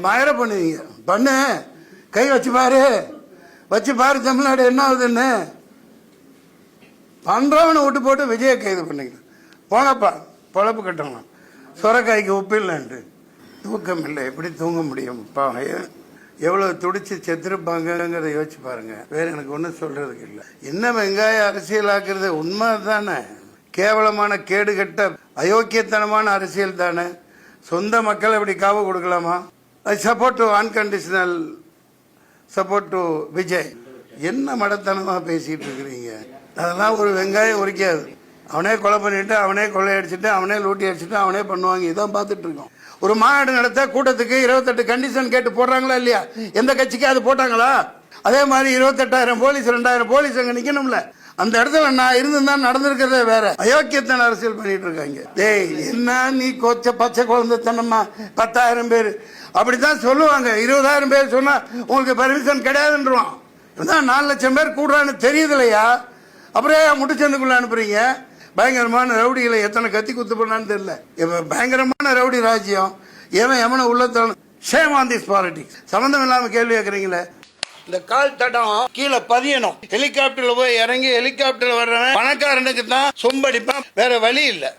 மயிர பண்ணுவீங்க பண்ணு, கை வச்சு பாரு தமிழ்நாடு என்ன ஆகுதுன்னு. பண்றவனை விட்டு போட்டு விஜயை கைது பண்ணிக்க போனப்பா பொழப்பு கட்டணும். சுரக்காய்க்கு உப்பு இல்லைன்ட்டு தூக்கம் இல்லை, எப்படி தூங்க முடியும்? எவ்வளவு துடிச்சு செத்துருப்பாங்கிறத யோசிச்சு பாருங்க. வேற எனக்கு ஒன்றும் சொல்றதுக்கு இல்லை. என்ன வெங்காய அரசியலாக்குறது உண்மை தானே? கேவலமான கேடுகட்ட அயோக்கியத்தனமான அரசியல் தானே. சொந்த மக்களை இப்படி காவு கொடுக்கலாமா? I support to unconditional support to Vijay. என்ன மடத்தனமா பேசிட்டு இருக்கிறீங்க? அதெல்லாம் ஒரு வெங்காயம் உரிக்காது. அவனே கொலை பண்ணிட்டு, அவனே கொள்ளையடிச்சிட்டு, அவனே லூட்டி அடிச்சுட்டு, அவனே பண்ணுவாங்க. இதான் பார்த்துட்டு இருக்கோம். ஒரு மாநாடு நடத்த கூட்டத்துக்கு 28 கண்டிஷன் கேட்டு போடுறாங்களா இல்லையா? எந்த கட்சிக்கு அது போட்டாங்களா? அதே மாதிரி 28,000 போலீஸ் 2,000 போலீஸ் அங்க நிக்கணும்ல. அந்த இடத்துல நான் இருந்துதான் நடந்திருக்கிறதே வேற. அயோக்கியத்தன அரசியல் பண்ணிட்டு இருக்காங்க. டேய் என்ன நீ பச்சை குழந்தைத்தனமா 10,000 பேர் அப்படித்தான் சொல்லுவாங்க. 20,000 பேர் சொன்னா உங்களுக்கு பர்மிஷன் கிடையாதுன்றான். 4 லட்சம் பேர் கூடுறான்னு தெரியுது இல்லையா? அப்புறம் முட்டுச்சந்துக்குள்ள அனுப்புறீங்க. பயங்கரமான ரவுடிகளை எத்தனை கத்தி குத்து பண்ணான்னு தெரியல. பயங்கரமான ரவுடி ராஜ்யம். எவனை உள்ள ஷேம் ஆன் திஸ் பாலிடிக்ஸ். சம்பந்தம் இல்லாம கேள்வி கேட்கறீங்களே. இந்த கால் தடம் கீழே பதியணும். ஹெலிகாப்டர்ல போய் இறங்கி ஹெலிகாப்டர்ல வர்றவன் பணக்காரனுக்கு தான் சொம்படிப்பான். வேற வழி இல்லை.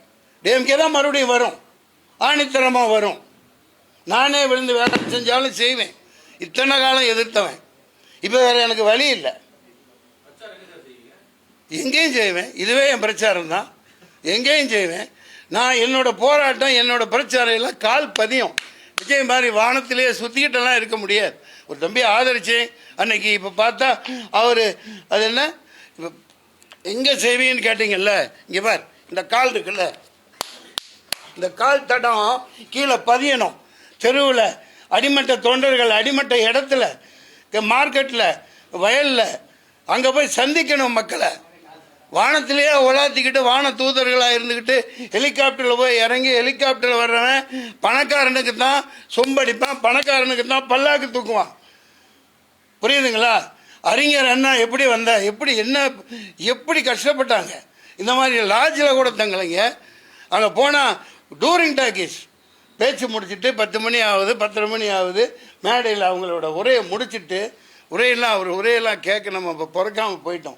டிஎம்கே தான் மறுபடியும் வரும், ஆணித்தரமா வரும். நானே விழுந்து வேலை செஞ்சாலும் செய்வேன். இத்தனை காலம் எதிர்த்தவன். இப்ப வேற எனக்கு வழி இல்லை. எங்கேயும் செய்வேன். இதுவே என் பிரச்சாரம் தான். எங்கேயும் செய்வேன். நான் என்னோட போராட்டம், என்னோட பிரச்சாரம் எல்லாம் கால் பதியும். விஜய் மாதிரி வானத்திலேயே சுத்திக்கிட்டெல்லாம் இருக்க முடியாது. ஒரு தம்பி ஆதரிச்சேன் அன்னைக்கு. இப்ப பார்த்தா அவரு அது என்ன எங்க செய்வீன்னு கேட்டீங்கல்ல. இங்க பார், இந்த கால் இருக்குல்ல, இந்த கால் தடம் கீழே பதியணும். தெருவில் அடிமட்ட தொண்டர்கள், அடிமட்ட இடத்துல, மார்க்கெட்டில், வயலில், அங்கே போய் சந்திக்கணும் மக்களை. வானத்திலேயே உலாத்திக்கிட்டு வான தூதர்களாக இருந்துக்கிட்டு ஹெலிகாப்டரில் போய் இறங்கி ஹெலிகாப்டரில் வர்றவன் பணக்காரனுக்கு தான் சொம்படிப்பான், பணக்காரனுக்கு தான் பல்லாக்கு தூக்குவான். புரியுதுங்களா? அறிஞர் அண்ணா எப்படி வந்தா, எப்படி கஷ்டப்பட்டாங்க. இந்த மாதிரி லாட்ஜில் கூட தங்கலைங்க. அங்கே போனால் டூரிங் டாக்கீஸ் பேச்சு முடிச்சுட்டு 10 மணி ஆகுது, 10:30 மணி ஆகுது. மேடையில் அவங்களோட உரையை முடிச்சுட்டு, அவர் உரையெல்லாம் கேட்க நம்ம இப்போ பிறக்காமல் போயிட்டோம்.